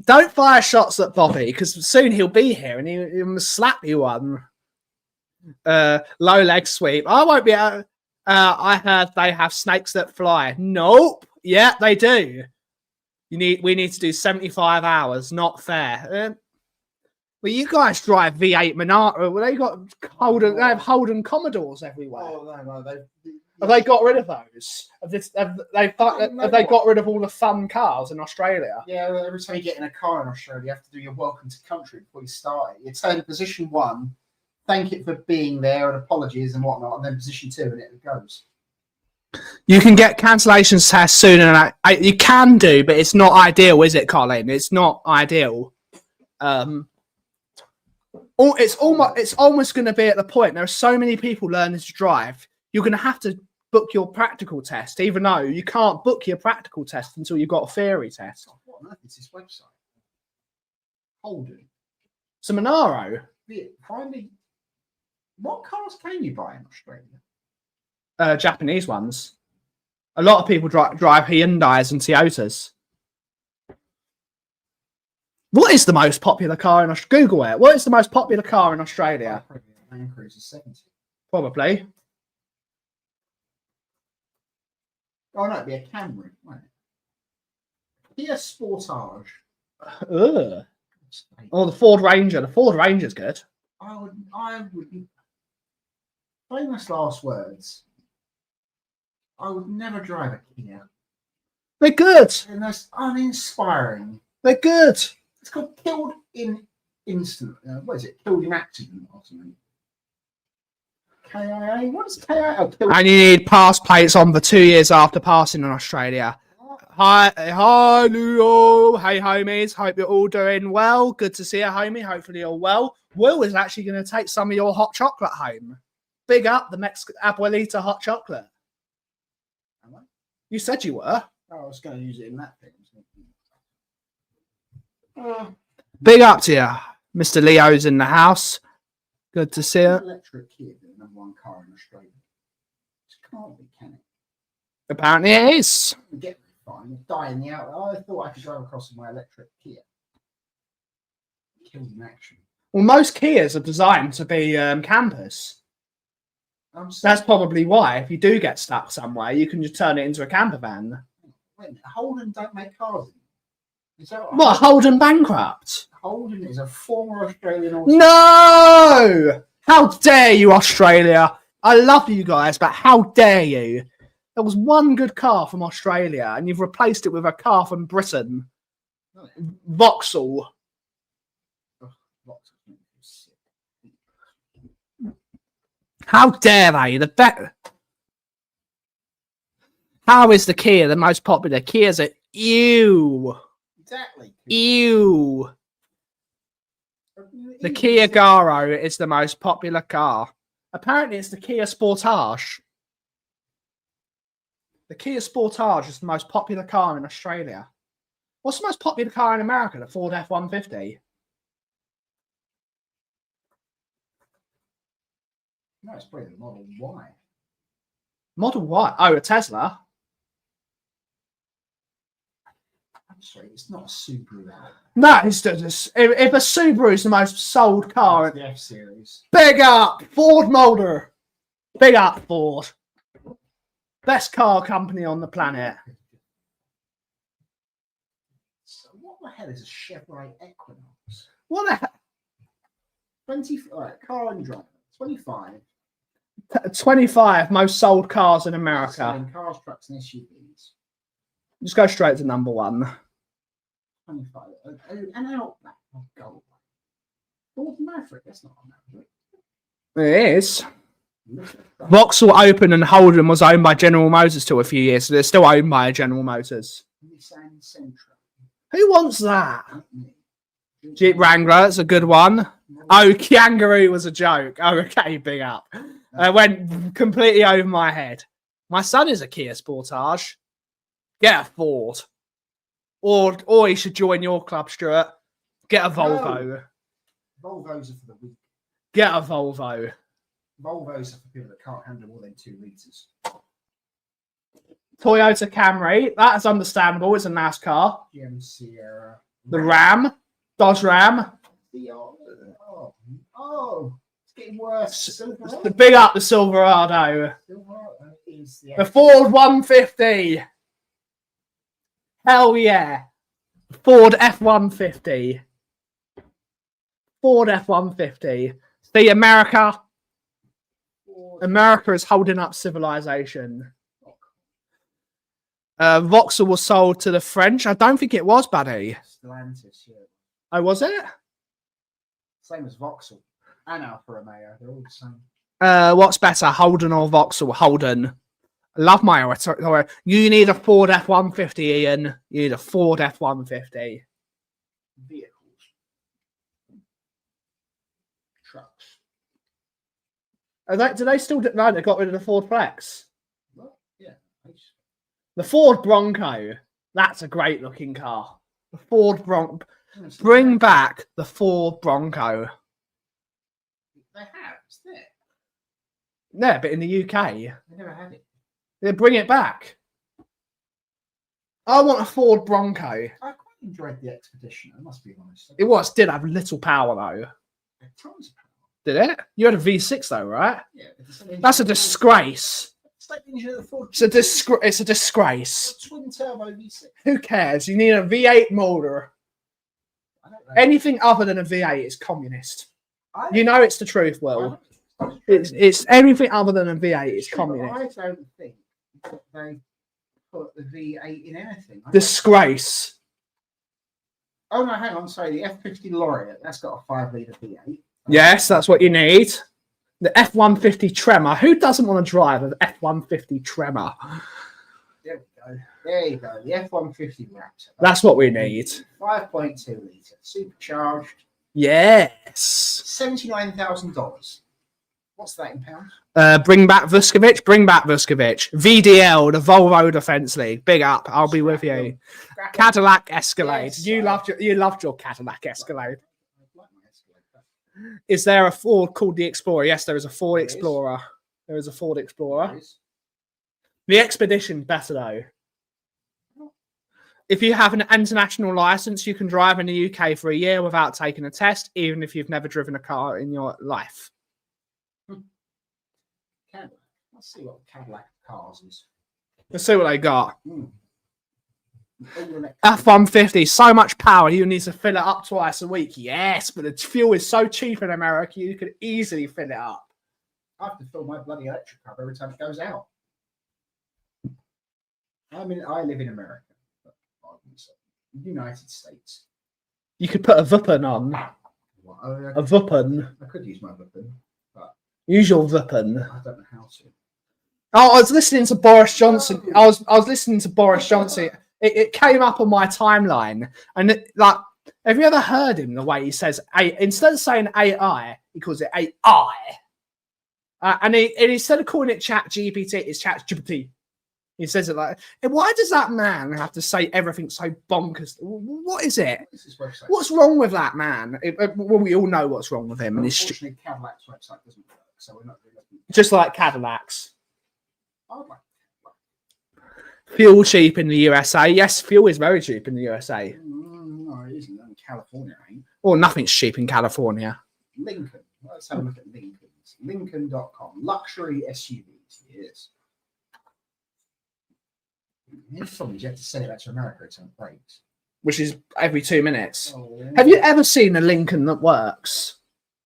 Don't fire shots at Bobby because soon he'll be here and he'll slap you one. Low leg sweep. I won't be able. I heard they have snakes that fly. Nope. Yeah, they do. We need to do 75 hours. Not fair. Well, you guys drive V8 Monaro. Well, they got Holden. They have Holden Commodores everywhere. Oh no, have they got rid of those? Have they got rid of all the fun cars in Australia? Yeah, every time you get in a car in Australia, you have to do your welcome to country before you start it. You turn to position 1, thank it for being there and apologies and whatnot, and then position 2, and it goes. You can get cancellations tests sooner than you can do, but it's not ideal, is it, Colin? It's not ideal. It's almost going to be at the point. There are so many people learning to drive. You're going to have to book your practical test, even though you can't book your practical test until you've got a theory test. What on earth is this website? Holden. It's a Monaro. Finally, what cars can you buy in Australia? Japanese ones. A lot of people drive Hyundais and Toyotas. What is the most popular car in Australia? Google it. What is the most popular car in Australia? Land Cruiser 70. Probably. Oh no, it'd be a Camry, won't it? Kia Sportage. Ugh. Oh, the Ford Ranger. The Ford Ranger's good. I would. Famous last words. I would never drive a Kia. They're good. And that's uninspiring. They're good. It's called killed in instant. What is it? Killed in accident or something. KIA? What is KIA? Oh, and you need pass plates on for 2 years after passing in Australia. Hi, Leo. Hey, homies. Hope you're all doing well. Good to see you, homie. Hopefully you're well. Will is actually going to take some of your hot chocolate home. Big up the Mexican Abuelita hot chocolate. Am I? You said you were. Oh, I was going to use it in that thing. Big up to you. Mr. Leo's in the house. Good to see you. Electric Kia, the #1 car in Australia. It can't be, can it? Apparently it is. Get me fine. You'll die in the out. I thought I could drive across in my electric Kia. Killed in action. Well, most Kias are designed to be campers. That's probably why, if you do get stuck somewhere, you can just turn it into a camper van. Wait, Holden don't make cars. Is that right? What, Holden bankrupt? Holden is a former Australian. No! How dare you, Australia? I love you guys, but how dare you? There was one good car from Australia, and you've replaced it with a car from Britain. Vauxhall. How dare they? How is the Kia the most popular? Kias are ew. Exactly. Ew. The Kia Garo is the most popular car. Apparently, it's the Kia Sportage. The Kia Sportage is the most popular car in Australia. What's the most popular car in America? The Ford F-150. No, it's probably the Model Y. Model Y. Oh, a Tesla. I'm sorry, it's not a Subaru. No, it's just, if a Subaru is the most sold car, It's the F series. big up Ford Motor. Big up Ford. Best car company on the planet. So what the hell is a Chevrolet Equinox? What the hell? 20. All right, car and driver. 25. 25 most sold cars in America. Selling cars, trucks, and SUVs. Just go straight to number one. 25. An Outback. Oh, go away. Ford Maverick. That's not a Maverick. It is. Vauxhall opened and Holden was owned by General Motors till a few years, so they're still owned by General Motors. Nissan Sentra. Who wants that? Not me. Jeep Wrangler, it's a good one. Oh, Kangaroo was a joke. Oh, okay, big up. Went completely over my head. My son is a Kia Sportage. Get a Ford. Or he should join your club, Stuart. Get a Volvo. Volvos are for the weak. Get a Volvo. Volvos are for people that can't handle more than 2 litres. Toyota Camry, that's understandable. It's a NASCAR. GM Sierra. The Ram, Dodge Ram. It's getting worse. Silverado. The big up the Silverado. Silverado is The Ford 150. Hell yeah. Ford F-150. Ford F-150. See, America is holding up civilization. Vauxhall was sold to the French. I don't think it was, buddy. Stellantis, yeah. Oh, was it? Same as Vauxhall and Alfa Romeo. They're all the same. What's better, Holden or Vauxhall? Holden. I love my rhetoric. You need a Ford F-150, Ian. You need a Ford F-150. Vehicles. Trucks. Do they still... No, they got rid of the Ford Flex. Well, yeah. The Ford Bronco. That's a great looking car. The Ford Bronco. Bring back the Ford Bronco. They have. It's there. Yeah, but in the UK. They never had it. They bring it back. I want a Ford Bronco. I quite enjoyed the Expedition, I must be honest. It did have little power though. Tons of power. Did it? You had a V6 though, right? Yeah. That's a disgrace. It's like the engine of the Ford. It's a disgrace. Twin turbo V6. Who cares? You need a V8 motor. I don't know. Anything other than a V8 is communist. You know it's the truth, Will. It's everything other than a V8 is communist. I don't think that they put the V8 in anything. Disgrace. Oh no, hang on, sorry, the F50 Laureate, that's got a 5-litre V8. Yes, that's what you need. The F-150 Tremor. Who doesn't want to drive an F-150 Tremor? There we go. There you go. The F-150 Raptor. That's what we need. 5.2 litre, supercharged. Yes. $79,000. What's that in pounds? Bring back Vuskovic. Bring back Vuskovic. VDL, the Volvo Defence League. Big up. I'll be with you. Cadillac Escalade. Yes, you loved your Cadillac Escalade. Is there a Ford called the Explorer? Yes, there is a Ford Explorer. There is a Ford Explorer. The Expedition better though. If you have an international license, you can drive in the UK for a year without taking a test, even if you've never driven a car in your life. Cadillac. Let's see what Cadillac cars is. Let's see what they got. Mm. F-150, so much power, you need to fill it up twice a week. Yes, but the fuel is so cheap in America, you could easily fill it up. I have to fill my bloody electric car every time it goes out. I mean, I live in America. United States. You could put a Vuppen on. A Vuppen. I could use my Vuppen, but use your Vuppen. I don't know how to. Oh, I was listening to Boris Johnson. I was listening to Boris Johnson. It came up on my timeline, and have you ever heard him the way he says instead of saying AI, he calls it AI, and instead of calling it Chat GPT, it's Chat GPT. He says it like, why does that man have to say everything so bonkers? What is it? This is website. What's wrong with that man? Well, we all know what's wrong with him. And Unfortunately, Cadillac's website doesn't work, so we're not really looking. just like Cadillacs. I like Fuel cheap in the USA. Yes, fuel is very cheap in the USA. no, it isn't. In California, ain't. Well, nothing's cheap in California. Lincoln. Let's have a look at Lincoln's. Lincoln.com. Luxury SUVs. Yes. The problem is you have to send it back to America to have breaks. Which is every 2 minutes. Oh, yeah. Have you ever seen a Lincoln that works?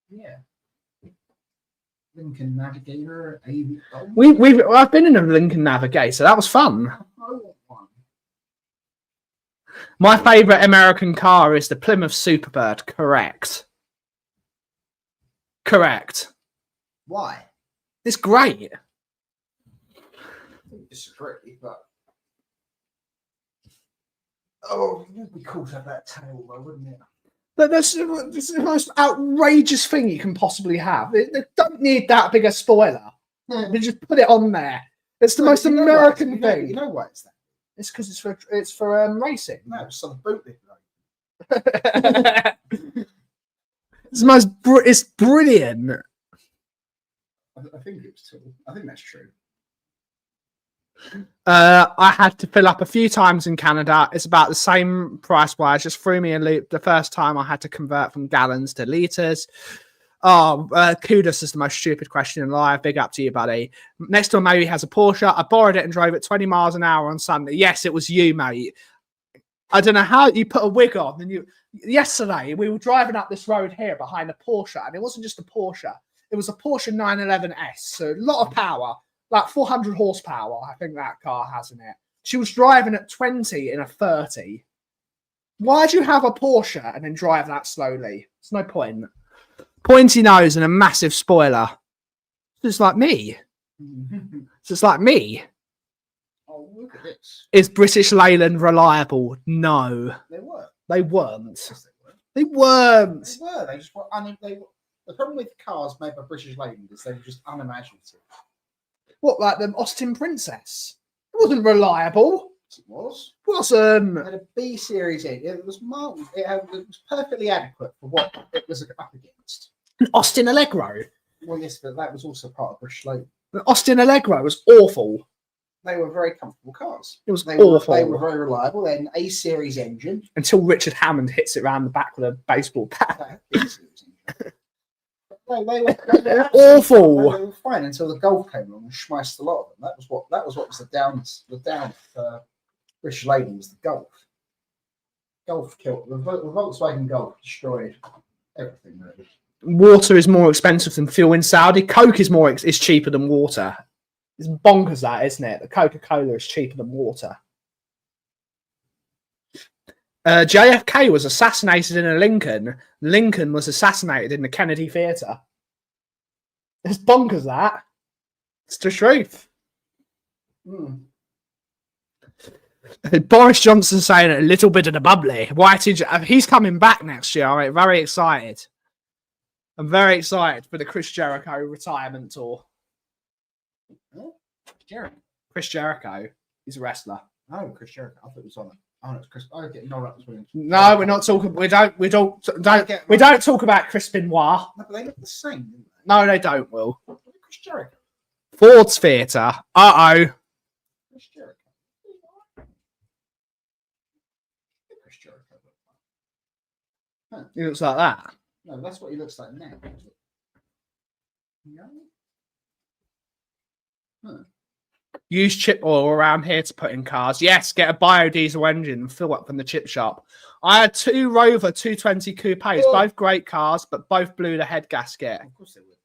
Yeah. Lincoln Navigator. Oh, I've been in a Lincoln Navigator. That was fun. I want one. My favourite American car is the Plymouth Superbird. Correct. Correct. Why? It's great. I disagree, but oh, it'd be cool to have that tail, though, wouldn't it? But that's the most outrageous thing you can possibly have. They don't need that big a spoiler. Yeah. They just put it on there. It's the most American thing. You know why it's that? It's because it's for racing. No, it's on the boot. Though. It's brilliant. I think it was too. I think that's true. I had to fill up a few times in Canada. It's about the same price wise. Just threw me a loop. The first time I had to convert from gallons to litres. Oh, kudos is the most stupid question in life. Big up to you, buddy. Next door, maybe has a Porsche. I borrowed it and drove it 20 miles an hour on Sunday. Yes, it was you, mate. I don't know how you put a wig on. And yesterday we were driving up this road here behind a Porsche, and it wasn't just a Porsche. It was a Porsche 911S. So a lot of power. Like 400 horsepower, I think that car has in it. She was driving at 20 in a 30. Why'd you have a Porsche and then drive that slowly? There's no point. Pointy nose and a massive spoiler. Just like me. Just like me. Oh, look at this. Is British Leyland reliable? No. They were. They weren't. Yes, they were. They weren't. They were. They just were. The problem with cars made by British Leyland is they were just unimaginative. What, like the Austin Princess? It wasn't reliable. It was. Wasn't. It had a B series in. It was mild. It was perfectly adequate for what it was up against. An Austin Allegro. Well, yes, but that was also part of British Leyland. An Austin Allegro was awful. They were very comfortable cars. It was They awful. They were very reliable. They had an A series engine. Until Richard Hammond hits it around the back with a baseball bat. That had a B series engine. They were Awful. They were fine until the Golf came along and schmeiced a lot of them. That was what was the down for British Leyland was the Golf. Golf killed the Volkswagen Golf destroyed everything really. Water is more expensive than fuel in Saudi. Coke is cheaper than water. It's bonkers that, isn't it? The Coca-Cola is cheaper than water. JFK was assassinated in a Lincoln. Lincoln was assassinated in the Kennedy Theatre. It's bonkers that. It's the truth. Boris Johnson saying a little bit of the bubbly. He's coming back next year. I'm very excited. I'm very excited for the Chris Jericho retirement tour. Jericho. Chris Jericho. He's a wrestler. Oh, Chris Jericho. I thought it was on it. Oh, no, it's Chris. Oh, okay. No, that was William. No, we're not talking. We don't talk about Chris Benoit. No, but they look the same, don't they? No, they don't. Will Chris Jericho. Ford's Theatre. Chris Jericho. Chris Jericho. Huh. He looks like that. No, that's what he looks like now. No. Huh. Use chip oil around here to put in cars. Yes, get a biodiesel engine and fill up from the chip shop. I had two Rover 220 coupes, both great cars, but both blew the head gasket. Of course they would.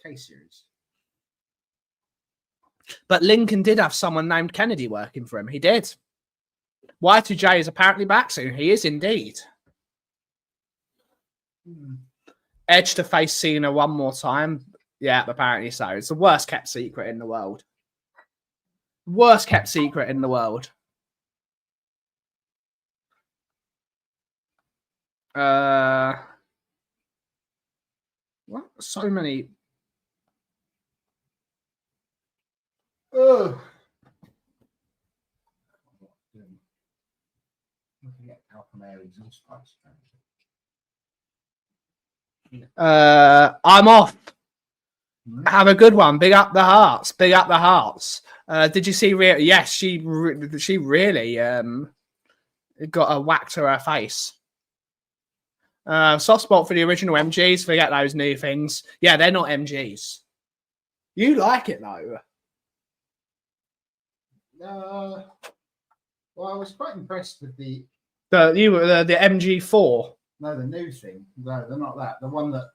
K-series. But Lincoln did have someone named Kennedy working for him. He did. Y2J is apparently back soon. He is indeed. Edge to face Cena one more time. Yeah, apparently so. It's the worst kept secret in the world. Worst kept secret in the world. What? So many. Oh. from air exhaust pipes. I'm off. Right. Have a good one. Big up the hearts. Big up the hearts. Did you see? Yes, she really got a whack to her face. Soft spot for the original MGs. Forget those new things. Yeah, they're not MGs. You like it though. Well, I was quite impressed with the The MG4. no, the new thing. No, they're not that. The one that.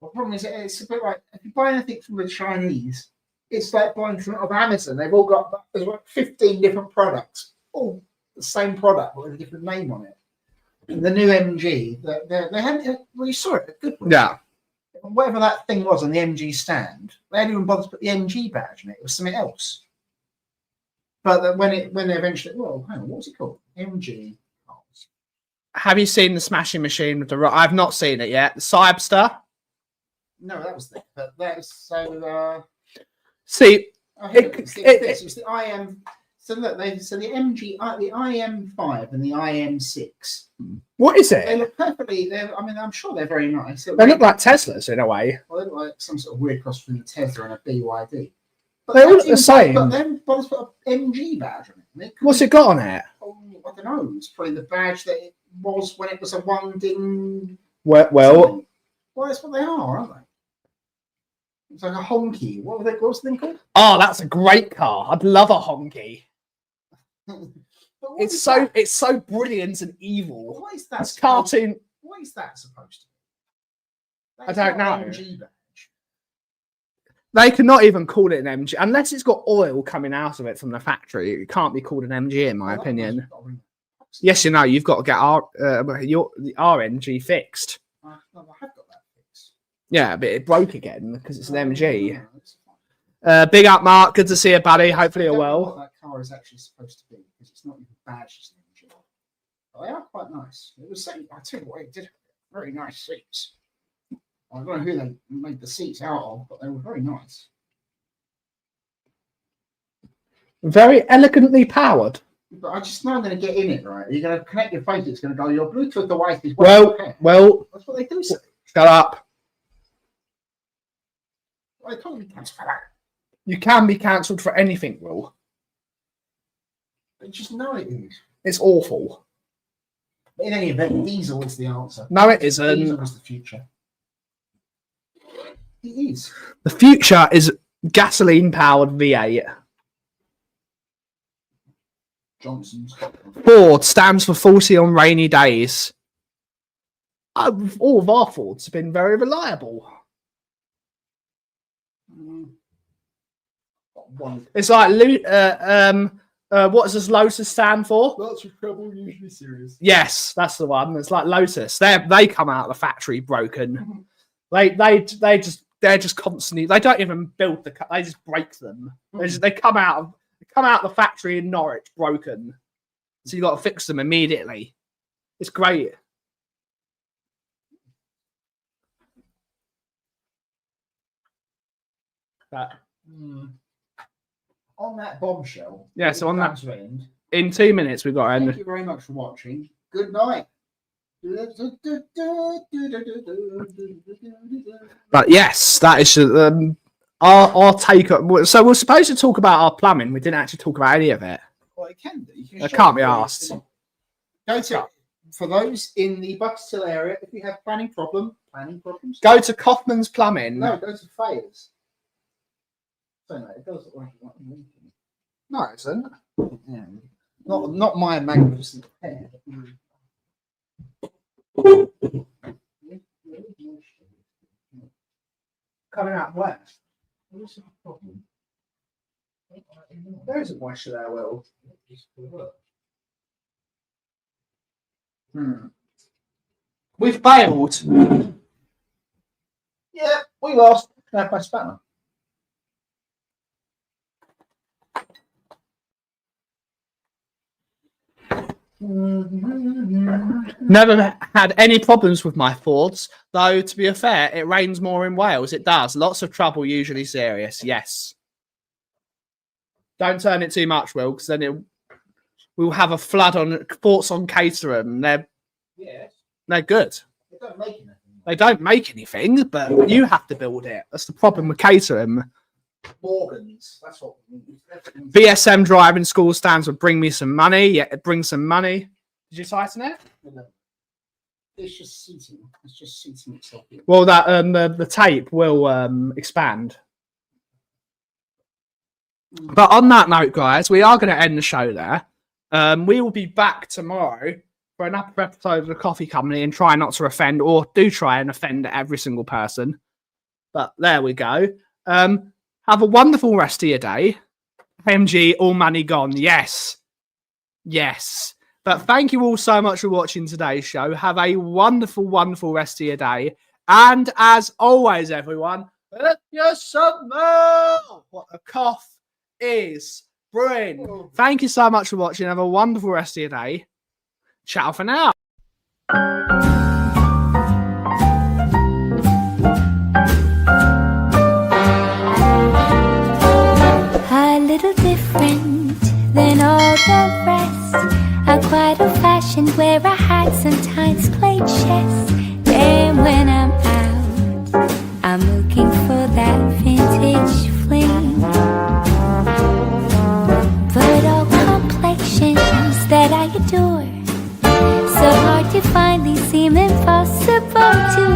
The problem is, it's a bit like if you buy anything from the Chinese, it's like buying from off Amazon. They've all got there's like 15 different products, all the same product but with a different name on it. And the new MG, they hadn't. Well, you saw it. A good one. Yeah. Whatever that thing was on the MG stand, they hadn't even bothered to put the MG badge in it. It was something else. But when they eventually, well, hang on, what was it called? MG. Have you seen the Smashing Machine with the? I've not seen it yet. The Cybster. No, that was there. But that was so. See, It's the IM. So look, the MG, the IM5 and the IM6. what is They it? look perfectly. I mean, I'm sure they're very nice. They look like Teslas in a way. Well, they look like some sort of weird cross between a Tesla and a BYD. But They all look the same. But then bothers put an MG badge on it. What's it got on it? Oh, I don't know. It's probably the badge that it was when it was a one ding. Well, Well, that's what they are, aren't they? It's like a honky. What's the thing called? oh, that's a great car. I'd love a honky. But what It's is so that? it's so brilliant and evil. What is that? It's cartoon. What is that supposed to be? I don't not an know. MG badge. They cannot even call it an MG unless it's got oil coming out of it from the factory. It can't be called an MG, in my Well, opinion. that's- Yes, you know, you've got to get our MG fixed. No, I have got that fixed. Yeah, but it broke again because it's an MG. No, it's fine. Big up, Mark. Good to see you, buddy. Hopefully I you're don't know well. what that car is actually supposed to be because it's not even badged as an MG. But they are quite nice. It was saying, I tell you what, it did have very nice seats. I don't know who they made the seats out of, but they were very nice. Very elegantly powered. But I just know I'm going to get in it, right? You're going to connect your phone, it's going to go, your Bluetooth device is Well, that's what they do say. shut up. Well, they can't be cancelled for that. You can be cancelled for anything, Will. They just know it is. It's awful. But in any event, diesel is the answer. No, it Diesel isn't. is the future. It is. The future is gasoline-powered V8. Johnson's. Ford stands for 40 on rainy days. All of our Fords have been very reliable. One. It's like, what does Lotus stand for? Lots of trouble, usually serious. Yes, that's the one. It's like Lotus. They come out of the factory broken. They're just constantly. They don't even build the. They just break them. They come out of the factory in Norwich broken. So you got to fix them immediately. It's great. That. On that bombshell. Yeah, so on that- comes to end. In 2 minutes, we've got to Thank end. you very much for watching. Good night. But yes, that is our take. So we're supposed to talk about our plumbing. We didn't actually talk about any of it. Well, it can do. You can I show can't be it. asked. Go to for those in the Buxton area. If you have planning problems. Go to Kauffman's Plumbing. No, go to Fairs. So no, it does look like No, it isn't. yeah. Not my magnificent hair. Coming out wet. There isn't moisture there, Will. We've failed. Yeah, we lost. Can I have my spanner? Never had any problems with my Fords, though, to be fair, it rains more in Wales. It does. Lots of trouble, usually serious. Yes. Don't turn it too much, Will, because then we'll have a flood on thoughts on Caterham. They're good. They don't make anything. They don't make anything, but you have to build it. That's the problem with Caterham. Morgans. That's what. BSM driving school stands would bring me some money. Yeah, it brings some money. Did you tighten it? It's just seating. It's just seating itself. Well, that the tape will expand. But on that note, guys, we are going to end the show there. We will be back tomorrow for another episode of the Kauffie Company and try not to offend, or do try and offend every single person. But there we go. Have a wonderful rest of your day. MG, all money gone. Yes. Yes. But thank you all so much for watching today's show. Have a wonderful, wonderful rest of your day. And as always, everyone, let yourself know what a cough is brewing. Thank you so much for watching. Have a wonderful rest of your day. Ciao for now. A little different than all the rest. I'm quite old-fashioned where I had sometimes played chess. Then when I'm out, I'm looking for that vintage fling. But all complexions that I adore, so hard to find, these seem impossible to